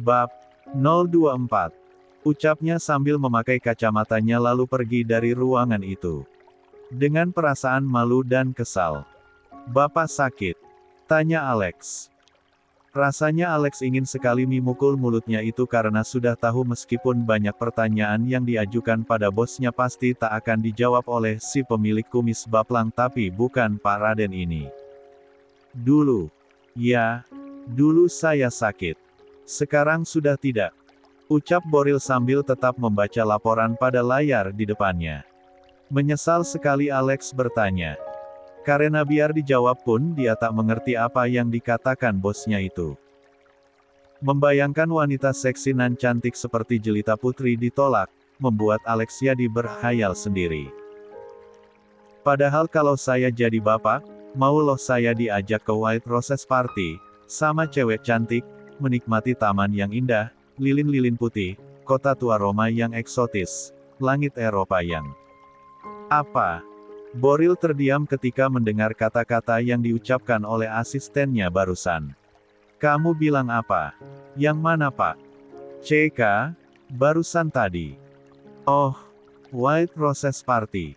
Bab 024. Ucapnya sambil memakai kacamatanya lalu pergi dari ruangan itu. Dengan perasaan malu dan kesal. "Bapak sakit?" tanya Alex. Rasanya Alex ingin sekali memukul mulutnya itu karena sudah tahu meskipun banyak pertanyaan yang diajukan pada bosnya pasti tak akan dijawab oleh si pemilik kumis baplang tapi bukan Pak Raden ini. "Dulu. Ya, dulu saya sakit. Sekarang sudah tidak," ucap Boril sambil tetap membaca laporan pada layar di depannya. Menyesal sekali Alex bertanya. Karena biar dijawab pun dia tak mengerti apa yang dikatakan bosnya itu. Membayangkan wanita seksi nan cantik seperti Jelita Putri ditolak, membuat Alex jadi berkhayal sendiri. Padahal kalau saya jadi bapak, mau loh saya diajak ke White Roses Party, sama cewek cantik, menikmati taman yang indah, lilin-lilin putih, kota tua Roma yang eksotis, langit Eropa yang... Apa? Boril terdiam ketika mendengar kata-kata yang diucapkan oleh asistennya barusan. "Kamu bilang apa? Yang mana Pak?" "CK, barusan tadi." "Oh, White Roses Party.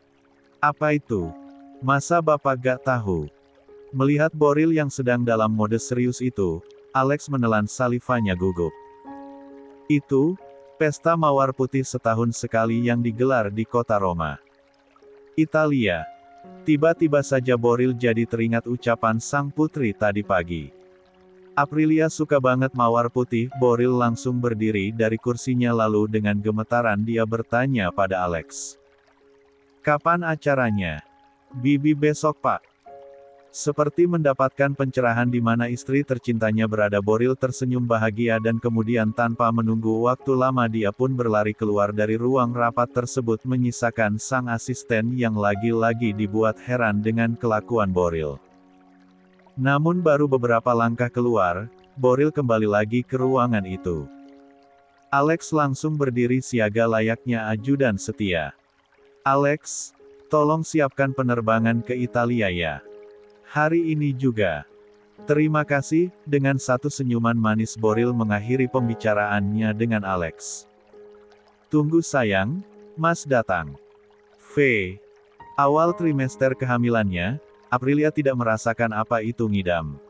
Apa itu? Masa Bapak gak tahu?" Melihat Boril yang sedang dalam mode serius itu, Alex menelan salivanya gugup. "Itu, pesta mawar putih setahun sekali yang digelar di kota Roma, Italia." Tiba-tiba saja Boril jadi teringat ucapan sang putri tadi pagi. "Aprilia suka banget mawar putih." Boril langsung berdiri dari kursinya lalu dengan gemetaran dia bertanya pada Alex. "Kapan acaranya?" "Bibi besok Pak." Seperti mendapatkan pencerahan di mana istri tercintanya berada, Boril tersenyum bahagia dan kemudian tanpa menunggu waktu lama dia pun berlari keluar dari ruang rapat tersebut menyisakan sang asisten yang lagi-lagi dibuat heran dengan kelakuan Boril. Namun baru beberapa langkah keluar, Boril kembali lagi ke ruangan itu. Alex langsung berdiri siaga layaknya ajudan setia. "Alex, tolong siapkan penerbangan ke Italia ya. Hari ini juga." "Terima kasih." Dengan satu senyuman manis Boril mengakhiri pembicaraannya dengan Alex. "Tunggu sayang, Mas datang." Awal trimester kehamilannya, Aprilia tidak merasakan apa itu ngidam.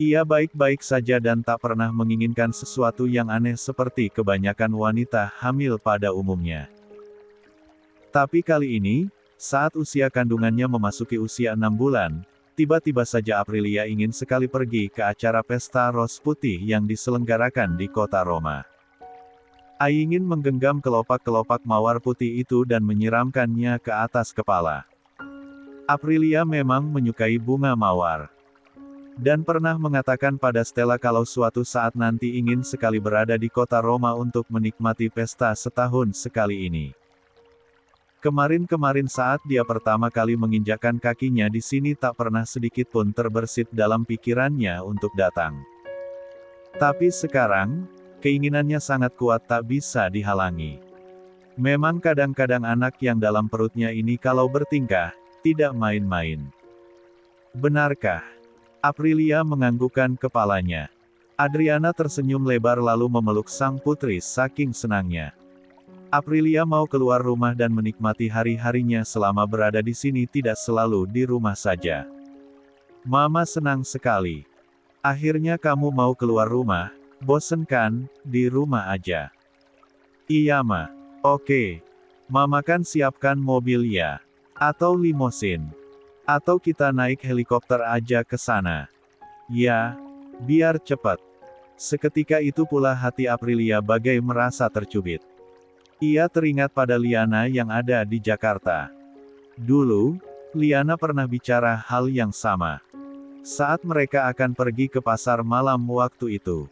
Ia baik-baik saja dan tak pernah menginginkan sesuatu yang aneh seperti kebanyakan wanita hamil pada umumnya. Tapi kali ini, saat usia kandungannya memasuki usia 6 bulan, tiba-tiba saja Aprilia ingin sekali pergi ke acara pesta ros putih yang diselenggarakan di kota Roma. Ingin menggenggam kelopak-kelopak mawar putih itu dan menyiramkannya ke atas kepala. Aprilia memang menyukai bunga mawar. Dan pernah mengatakan pada Stella kalau suatu saat nanti ingin sekali berada di kota Roma untuk menikmati pesta setahun sekali ini. Kemarin-kemarin saat dia pertama kali menginjakkan kakinya di sini tak pernah sedikit pun terbersit dalam pikirannya untuk datang. Tapi sekarang, keinginannya sangat kuat tak bisa dihalangi. Memang kadang-kadang anak yang dalam perutnya ini kalau bertingkah, tidak main-main. "Benarkah?" Aprilia menganggukkan kepalanya. Adriana tersenyum lebar lalu memeluk sang putri saking senangnya. Aprilia mau keluar rumah dan menikmati hari-harinya selama berada di sini tidak selalu di rumah saja. "Mama senang sekali. Akhirnya kamu mau keluar rumah, bosen kan, di rumah aja?" "Iya Ma. Oke. Mama kan siapkan mobil ya. Atau limosin. Atau kita naik helikopter aja ke sana. Ya, biar cepat." Seketika itu pula hati Aprilia bagai merasa tercubit. Ia teringat pada Liana yang ada di Jakarta. Dulu, Liana pernah bicara hal yang sama. Saat mereka akan pergi ke pasar malam waktu itu.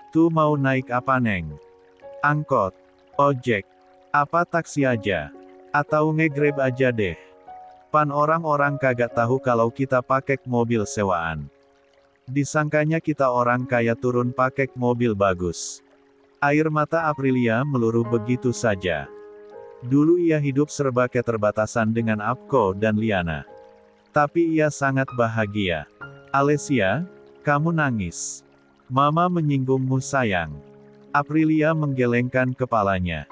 "Tuh mau naik apa Neng? Angkot? Ojek? Apa taksi aja? Atau nge-grab aja deh? Pan orang-orang kagak tahu kalau kita pakai mobil sewaan. Disangkanya kita orang kaya turun pakai mobil bagus." Air mata Aprilia meluruh begitu saja. Dulu ia hidup serba keterbatasan dengan Apko dan Liana. Tapi ia sangat bahagia. "Alessia, kamu nangis. Mama menyinggungmu sayang." Aprilia menggelengkan kepalanya.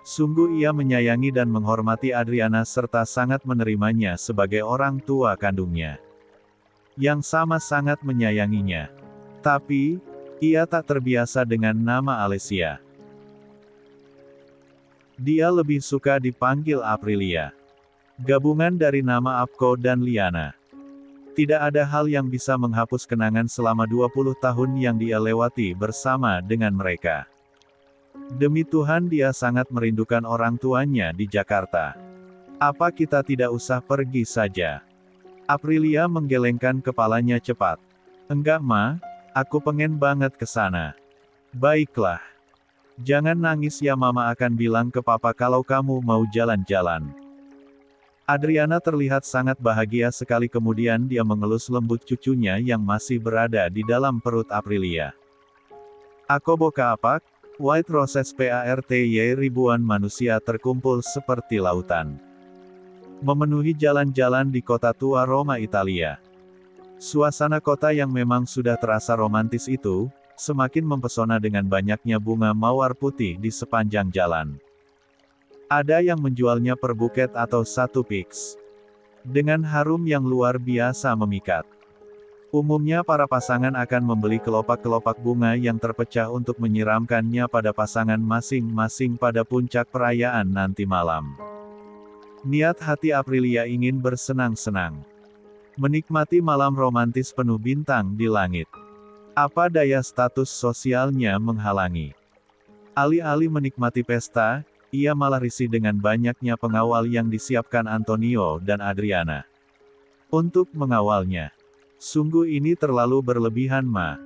Sungguh ia menyayangi dan menghormati Adriana serta sangat menerimanya sebagai orang tua kandungnya. Yang sama sangat menyayanginya. Tapi, ia tak terbiasa dengan nama Alessia. Dia lebih suka dipanggil Aprilia. Gabungan dari nama Apko dan Liana. Tidak ada hal yang bisa menghapus kenangan selama 20 tahun yang dia lewati bersama dengan mereka. Demi Tuhan dia sangat merindukan orang tuanya di Jakarta. Apa kita tidak usah pergi saja? Aprilia menggelengkan kepalanya cepat. Enggak ma, aku pengen banget ke sana. Baiklah. Jangan nangis ya, mama akan bilang ke papa kalau kamu mau jalan-jalan. Adriana terlihat sangat bahagia sekali, kemudian dia mengelus lembut cucunya yang masih berada di dalam perut Aprilia. Ako boka apak? White Roses Party, ribuan manusia terkumpul seperti lautan. Memenuhi jalan-jalan di kota tua Roma, Italia. Suasana kota yang memang sudah terasa romantis itu, semakin mempesona dengan banyaknya bunga mawar putih di sepanjang jalan. Ada yang menjualnya per buket atau satu piks. Dengan harum yang luar biasa memikat. Umumnya para pasangan akan membeli kelopak-kelopak bunga yang terpecah untuk menyiramkannya pada pasangan masing-masing pada puncak perayaan nanti malam. Niat hati Aprilia ingin bersenang-senang. Menikmati malam romantis penuh bintang di langit. Apa daya status sosialnya menghalangi. Alih-alih menikmati pesta, ia malah risih dengan banyaknya pengawal yang disiapkan Antonio dan Adriana. Untuk mengawalnya. Sungguh ini terlalu berlebihan ma.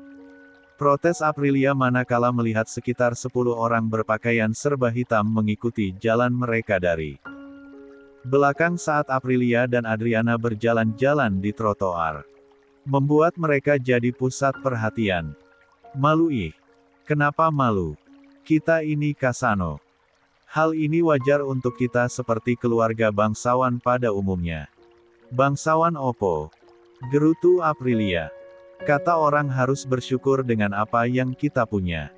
Protes Aprilia manakala melihat sekitar 10 orang berpakaian serba hitam mengikuti jalan mereka dari belakang saat Aprilia dan Adriana berjalan-jalan di trotoar. Membuat mereka jadi pusat perhatian. Malu ih. Kenapa malu? Kita ini Kasano. Hal ini wajar untuk kita seperti keluarga bangsawan pada umumnya. Bangsawan opo? Gerutu Aprilia. Kata orang harus bersyukur dengan apa yang kita punya.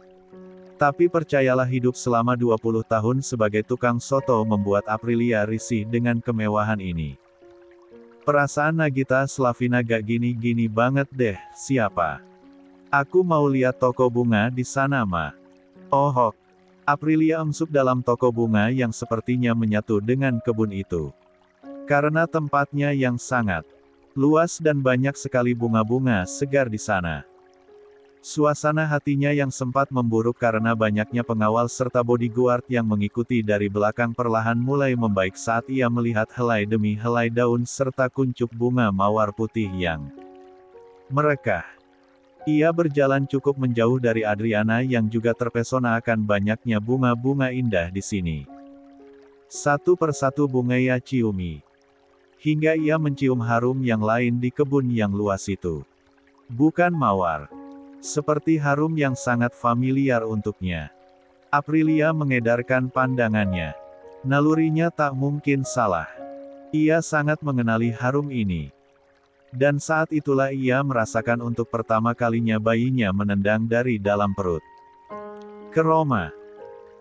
Tapi percayalah, hidup selama 20 tahun sebagai tukang soto membuat Aprilia risih dengan kemewahan ini. Perasaan Nagita Slavina gak gini-gini banget deh, siapa? Aku mau lihat toko bunga di sana ma. Oh, Aprilia masuk dalam toko bunga yang sepertinya menyatu dengan kebun itu. Karena tempatnya yang sangat luas dan banyak sekali bunga-bunga segar di sana. Suasana hatinya yang sempat memburuk karena banyaknya pengawal serta bodyguard yang mengikuti dari belakang perlahan mulai membaik saat ia melihat helai demi helai daun serta kuncup bunga mawar putih yang merekah. Ia berjalan cukup menjauh dari Adriana yang juga terpesona akan banyaknya bunga-bunga indah di sini. Satu persatu bunga ia ciumi. Hingga ia mencium harum yang lain di kebun yang luas itu. Bukan mawar. Seperti harum yang sangat familiar untuknya. Aprilia mengedarkan pandangannya. Nalurinya tak mungkin salah. Ia sangat mengenali harum ini. Dan saat itulah ia merasakan untuk pertama kalinya bayinya menendang dari dalam perut. Ke Roma.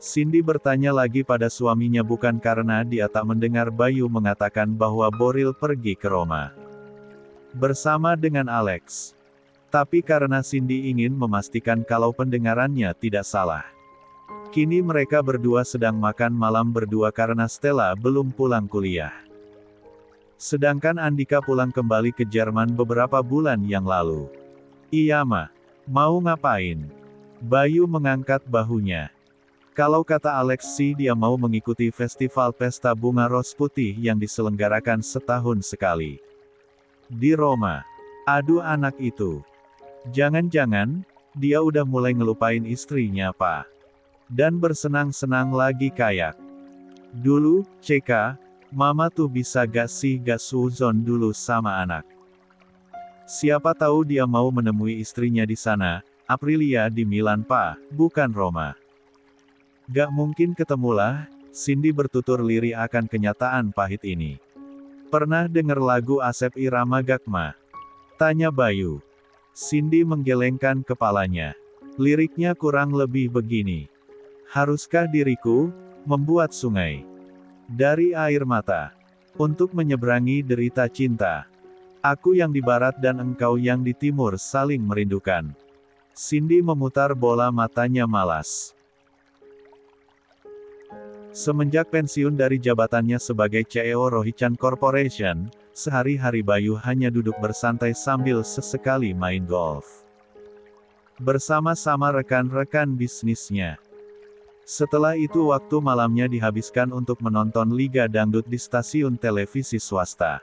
Cindy bertanya lagi pada suaminya bukan karena dia tak mendengar Bayu mengatakan bahwa Boril pergi ke Roma bersama dengan Alex. Tapi karena Cindy ingin memastikan kalau pendengarannya tidak salah. Kini mereka berdua sedang makan malam berdua karena Stella belum pulang kuliah. Sedangkan Andika pulang kembali ke Jerman beberapa bulan yang lalu. Iya ma. Mau ngapain? Bayu mengangkat bahunya. Kalau kata Alex sih dia mau mengikuti festival pesta bunga ros putih yang diselenggarakan setahun sekali. Di Roma. Aduh anak itu. Jangan-jangan, dia udah mulai ngelupain istrinya pak. Dan bersenang-senang lagi kayak dulu, CK, mama tuh bisa gak sih gak suzon dulu sama anak. Siapa tahu dia mau menemui istrinya di sana, Aprilia di Milan pak, bukan Roma. Gak mungkin ketemulah, Cindy bertutur lirih akan kenyataan pahit ini. Pernah denger lagu Asep Irama gak ma? Tanya Bayu. Cindy menggelengkan kepalanya. Liriknya kurang lebih begini. Haruskah diriku membuat sungai dari air mata untuk menyeberangi derita cinta? Aku yang di barat dan engkau yang di timur saling merindukan. Cindy memutar bola matanya malas. Semenjak pensiun dari jabatannya sebagai CEO Rohichan Corporation, sehari-hari Bayu hanya duduk bersantai sambil sesekali main golf bersama-sama rekan-rekan bisnisnya. Setelah itu waktu malamnya dihabiskan untuk menonton Liga Dangdut di stasiun televisi swasta.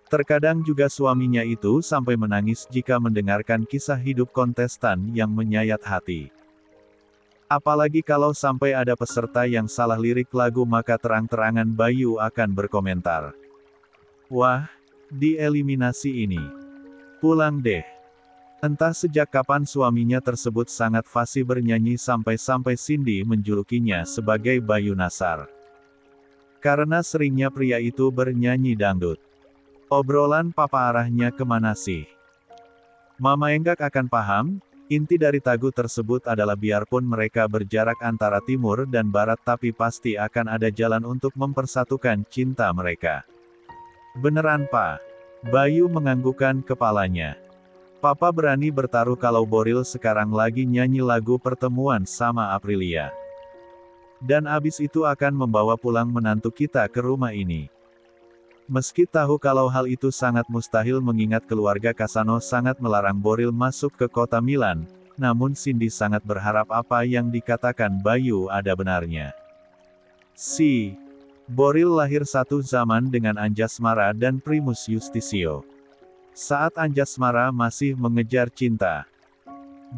Terkadang juga suaminya itu sampai menangis jika mendengarkan kisah hidup kontestan yang menyayat hati. Apalagi kalau sampai ada peserta yang salah lirik lagu, maka terang-terangan Bayu akan berkomentar. Wah, dieliminasi ini. Pulang deh. Entah sejak kapan suaminya tersebut sangat fasih bernyanyi sampai-sampai Cindy menjulukinya sebagai Bayu Nasar. Karena seringnya pria itu bernyanyi dangdut. Obrolan papa arahnya kemana sih? Mama Enggak akan paham. Inti dari lagu tersebut adalah biarpun mereka berjarak antara timur dan barat, tapi pasti akan ada jalan untuk mempersatukan cinta mereka. Beneran Pak? Bayu menganggukkan kepalanya. Papa berani bertaruh kalau Boril sekarang lagi nyanyi lagu pertemuan sama Aprilia. Dan abis itu akan membawa pulang menantu kita ke rumah ini. Meski tahu kalau hal itu sangat mustahil mengingat keluarga Kasano sangat melarang Boril masuk ke kota Milan, namun Cindy sangat berharap apa yang dikatakan Bayu ada benarnya. Boril lahir satu zaman dengan Anjasmara dan Primus Yustisio. Saat Anjasmara masih mengejar cinta,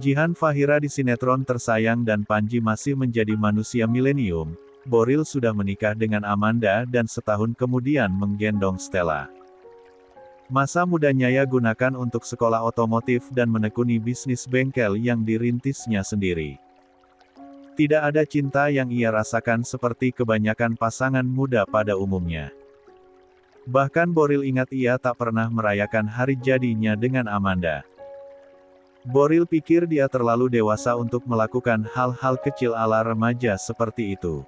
Jihan Fahira di sinetron Tersayang dan Panji masih menjadi manusia milenium, Boril sudah menikah dengan Amanda dan setahun kemudian menggendong Stella. Masa mudanya ia gunakan untuk sekolah otomotif dan menekuni bisnis bengkel yang dirintisnya sendiri. Tidak ada cinta yang ia rasakan seperti kebanyakan pasangan muda pada umumnya. Bahkan Boril ingat ia tak pernah merayakan hari jadinya dengan Amanda. Boril pikir dia terlalu dewasa untuk melakukan hal-hal kecil ala remaja seperti itu.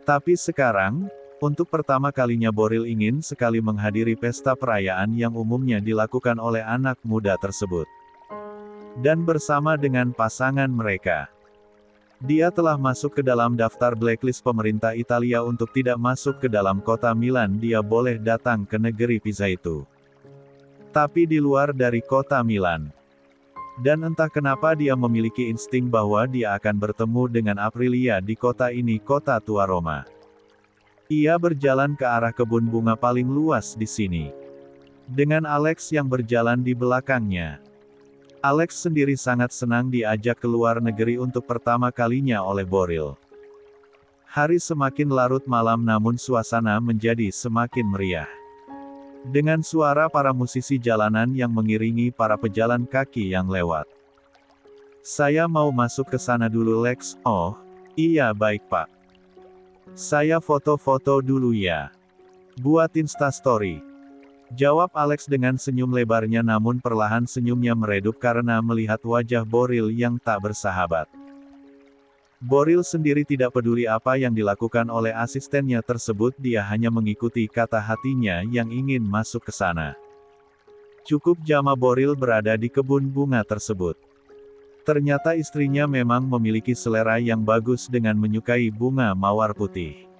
Tapi sekarang, untuk pertama kalinya Boril ingin sekali menghadiri pesta perayaan yang umumnya dilakukan oleh anak muda tersebut. Dan bersama dengan pasangan mereka. Dia telah masuk ke dalam daftar blacklist pemerintah Italia untuk tidak masuk ke dalam kota Milan. Dia boleh datang ke negeri pizza itu, tapi di luar dari kota Milan. Dan entah kenapa dia memiliki insting bahwa dia akan bertemu dengan Aprilia di kota ini, kota tua Roma. Ia berjalan ke arah kebun bunga paling luas di sini, dengan Alex yang berjalan di belakangnya. Alex sendiri sangat senang diajak ke luar negeri untuk pertama kalinya oleh Boril. Hari semakin larut malam namun suasana menjadi semakin meriah. Dengan suara para musisi jalanan yang mengiringi para pejalan kaki yang lewat. Saya mau masuk ke sana dulu Lex. Oh, iya baik Pak. Saya foto-foto dulu ya. Buat Instastory. Jawab Alex dengan senyum lebarnya, namun perlahan senyumnya meredup karena melihat wajah Boril yang tak bersahabat. Boril sendiri tidak peduli apa yang dilakukan oleh asistennya tersebut, dia hanya mengikuti kata hatinya yang ingin masuk ke sana. Cukup jama Boril berada di kebun bunga tersebut. Ternyata istrinya memang memiliki selera yang bagus dengan menyukai bunga mawar putih.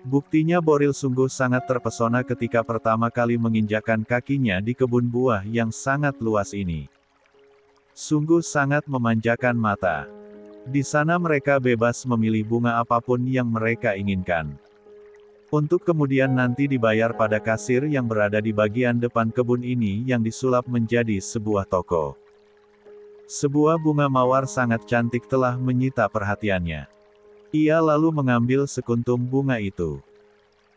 Buktinya Boril sungguh sangat terpesona ketika pertama kali menginjakkan kakinya di kebun buah yang sangat luas ini. Sungguh sangat memanjakan mata. Di sana mereka bebas memilih bunga apapun yang mereka inginkan. Untuk kemudian nanti dibayar pada kasir yang berada di bagian depan kebun ini yang disulap menjadi sebuah toko. Sebuah bunga mawar sangat cantik telah menyita perhatiannya. Ia lalu mengambil sekuntum bunga itu.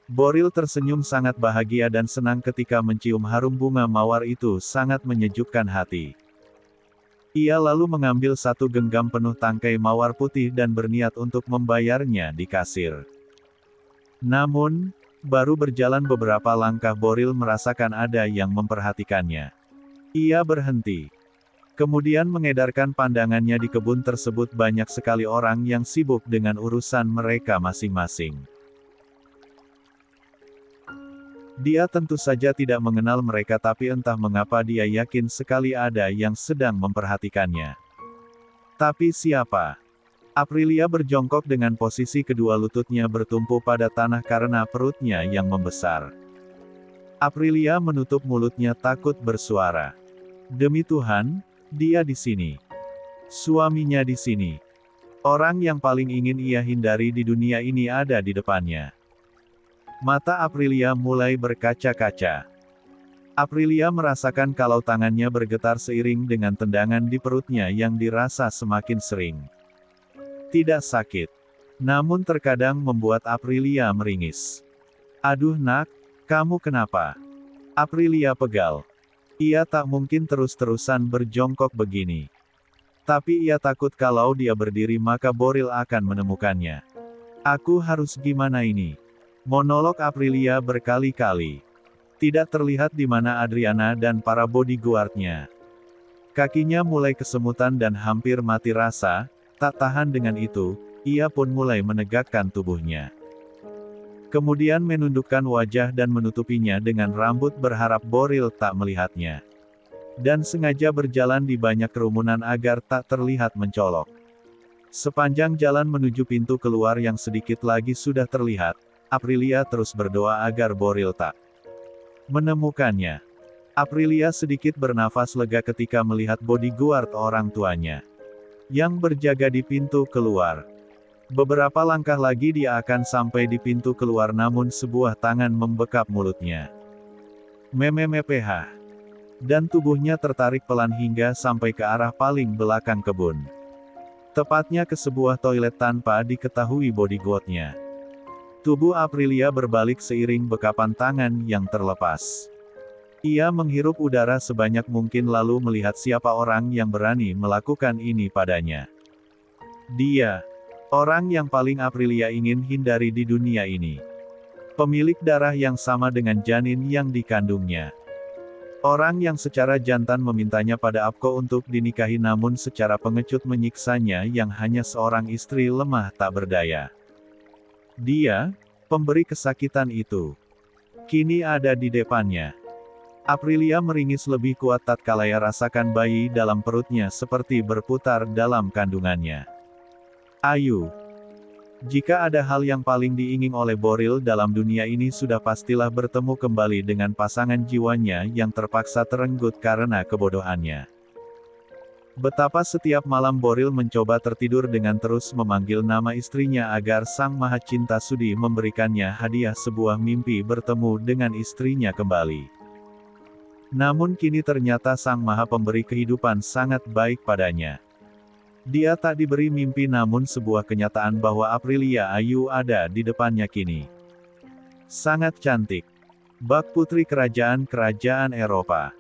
Boril tersenyum sangat bahagia dan senang ketika mencium harum bunga mawar itu, sangat menyejukkan hati. Ia lalu mengambil satu genggam penuh tangkai mawar putih dan berniat untuk membayarnya di kasir. Namun, baru berjalan beberapa langkah Boril merasakan ada yang memperhatikannya. Ia berhenti. Kemudian mengedarkan pandangannya di kebun tersebut banyak sekali orang yang sibuk dengan urusan mereka masing-masing. Dia tentu saja tidak mengenal mereka tapi entah mengapa dia yakin sekali ada yang sedang memperhatikannya. Tapi siapa? Aprilia berjongkok dengan posisi kedua lututnya bertumpu pada tanah karena perutnya yang membesar. Aprilia menutup mulutnya takut bersuara. Demi Tuhan, dia di sini. Suaminya di sini. Orang yang paling ingin ia hindari di dunia ini ada di depannya. Mata Aprilia mulai berkaca-kaca. Aprilia merasakan kalau tangannya bergetar seiring dengan tendangan di perutnya yang dirasa semakin sering. Tidak sakit. Namun terkadang membuat Aprilia meringis. Aduh nak, kamu kenapa? Aprilia pegal. Ia tak mungkin terus-terusan berjongkok begini. Tapi ia takut kalau dia berdiri maka Boril akan menemukannya. Aku harus gimana ini? Monolog Aprilia berkali-kali. Tidak terlihat di mana Adriana dan para bodyguardnya. Kakinya mulai kesemutan dan hampir mati rasa, tak tahan dengan itu, ia pun mulai menegakkan tubuhnya. Kemudian menundukkan wajah dan menutupinya dengan rambut berharap Boril tak melihatnya. Dan sengaja berjalan di banyak kerumunan agar tak terlihat mencolok. Sepanjang jalan menuju pintu keluar yang sedikit lagi sudah terlihat, Aprilia terus berdoa agar Boril tak menemukannya. Aprilia sedikit bernafas lega ketika melihat bodyguard orang tuanya yang berjaga di pintu keluar. Beberapa langkah lagi dia akan sampai di pintu keluar namun sebuah tangan membekap mulutnya. Mememepeh. Dan tubuhnya tertarik pelan hingga sampai ke arah paling belakang kebun. Tepatnya ke sebuah toilet tanpa diketahui bodyguardnya. Tubuh Aprilia berbalik seiring bekapan tangan yang terlepas. Ia menghirup udara sebanyak mungkin lalu melihat siapa orang yang berani melakukan ini padanya. Dia. Orang yang paling Aprilia ingin hindari di dunia ini. Pemilik darah yang sama dengan janin yang dikandungnya. Orang yang secara jantan memintanya pada Apko untuk dinikahi namun secara pengecut menyiksanya yang hanya seorang istri lemah tak berdaya. Dia, pemberi kesakitan itu, kini ada di depannya. Aprilia meringis lebih kuat tatkala ia rasakan bayi dalam perutnya seperti berputar dalam kandungannya. Ayu. Jika ada hal yang paling diingin oleh Boril dalam dunia ini sudah pastilah bertemu kembali dengan pasangan jiwanya yang terpaksa terenggut karena kebodohannya. Betapa setiap malam Boril mencoba tertidur dengan terus memanggil nama istrinya agar Sang Maha Cinta sudi memberikannya hadiah sebuah mimpi bertemu dengan istrinya kembali. Namun kini ternyata Sang Maha Pemberi kehidupan sangat baik padanya. Dia tak diberi mimpi namun sebuah kenyataan bahwa Aprilia Ayu ada di depannya kini. Sangat cantik. Bak putri kerajaan-kerajaan Eropa.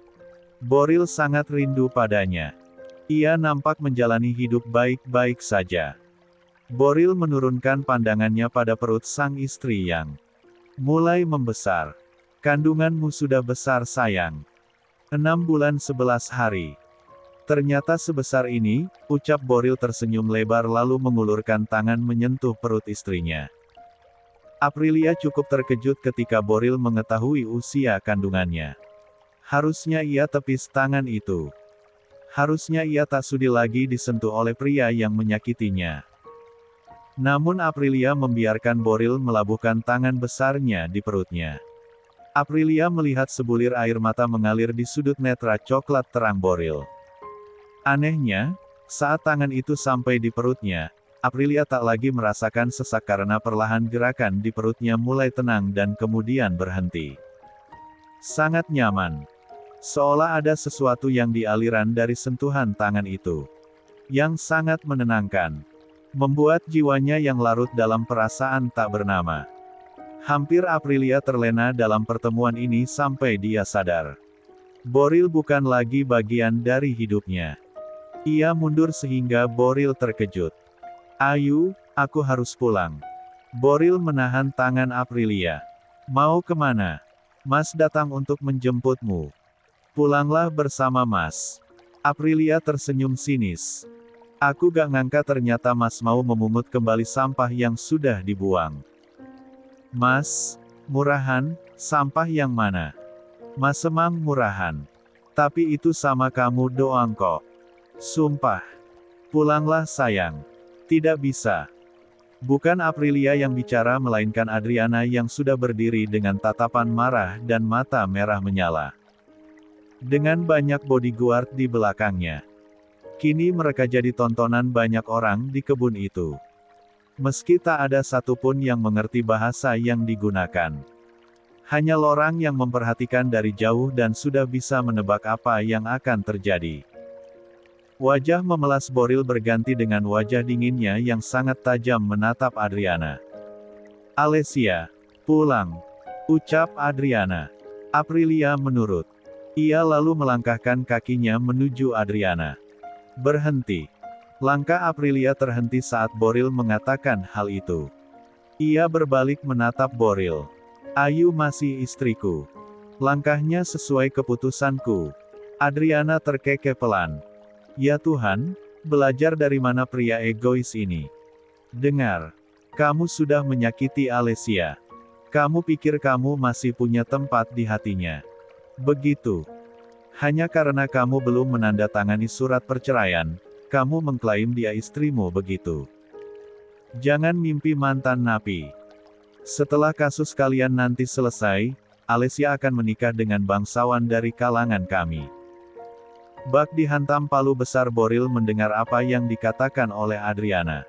Boril sangat rindu padanya. Ia nampak menjalani hidup baik-baik saja. Boril menurunkan pandangannya pada perut sang istri yang mulai membesar. Kandunganmu sudah besar sayang. 6 bulan 11 hari. Ternyata sebesar ini, ucap Boril tersenyum lebar lalu mengulurkan tangan menyentuh perut istrinya. Aprilia cukup terkejut ketika Boril mengetahui usia kandungannya. Harusnya ia tepis tangan itu. Harusnya ia tak sudi lagi disentuh oleh pria yang menyakitinya. Namun Aprilia membiarkan Boril melabuhkan tangan besarnya di perutnya. Aprilia melihat sebulir air mata mengalir di sudut netra coklat terang Boril. Anehnya, saat tangan itu sampai di perutnya, Aprilia tak lagi merasakan sesak karena perlahan gerakan di perutnya mulai tenang dan kemudian berhenti. Sangat nyaman. Seolah ada sesuatu yang di aliran dari sentuhan tangan itu. Yang sangat menenangkan. Membuat jiwanya yang larut dalam perasaan tak bernama. Hampir Aprilia terlena dalam pertemuan ini sampai dia sadar. Boril bukan lagi bagian dari hidupnya. Ia mundur sehingga Boril terkejut. Ayu, aku harus pulang. Boril menahan tangan Aprilia. Mau kemana? Mas datang untuk menjemputmu. Pulanglah bersama Mas. Aprilia tersenyum sinis. Aku gak ngangka ternyata Mas mau memungut kembali sampah yang sudah dibuang. Mas, murahan, sampah yang mana? Mas emang murahan. Tapi itu sama kamu doang kok. Sumpah. Pulanglah sayang. Tidak bisa. Bukan Aprilia yang bicara melainkan Adriana yang sudah berdiri dengan tatapan marah dan mata merah menyala. Dengan banyak bodyguard di belakangnya. Kini mereka jadi tontonan banyak orang di kebun itu. Meski tak ada satupun yang mengerti bahasa yang digunakan. Hanya Lorang yang memperhatikan dari jauh dan sudah bisa menebak apa yang akan terjadi. Wajah memelas Boril berganti dengan wajah dinginnya yang sangat tajam menatap Adriana. Alessia, pulang. Ucap Adriana. Aprilia menurut. Ia lalu melangkahkan kakinya menuju Adriana. Berhenti. Langkah Aprilia terhenti saat Boril mengatakan hal itu. Ia berbalik menatap Boril. Ayu masih istriku. Langkahnya sesuai keputusanku. Adriana terkekeh pelan. Ya Tuhan, belajar dari mana pria egois ini? Dengar. Kamu sudah menyakiti Alessia. Kamu pikir kamu masih punya tempat di hatinya. Begitu. Hanya karena kamu belum menandatangani surat perceraian, kamu mengklaim dia istrimu begitu. Jangan mimpi mantan napi. Setelah kasus kalian nanti selesai, Alessia akan menikah dengan bangsawan dari kalangan kami. Bak dihantam palu besar Boril mendengar apa yang dikatakan oleh Adriana.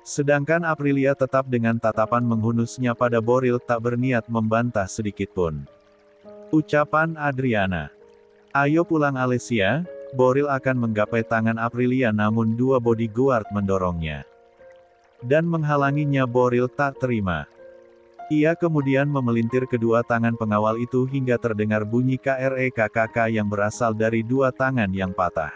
Sedangkan Aprilia tetap dengan tatapan menghunusnya pada Boril tak berniat membantah sedikitpun. Ucapan Adriana. Ayo pulang Alessia, Boril akan menggapai tangan Aprilia namun dua bodyguard mendorongnya. Dan menghalanginya Boril tak terima. Ia kemudian memelintir kedua tangan pengawal itu hingga terdengar bunyi KREKKK yang berasal dari dua tangan yang patah.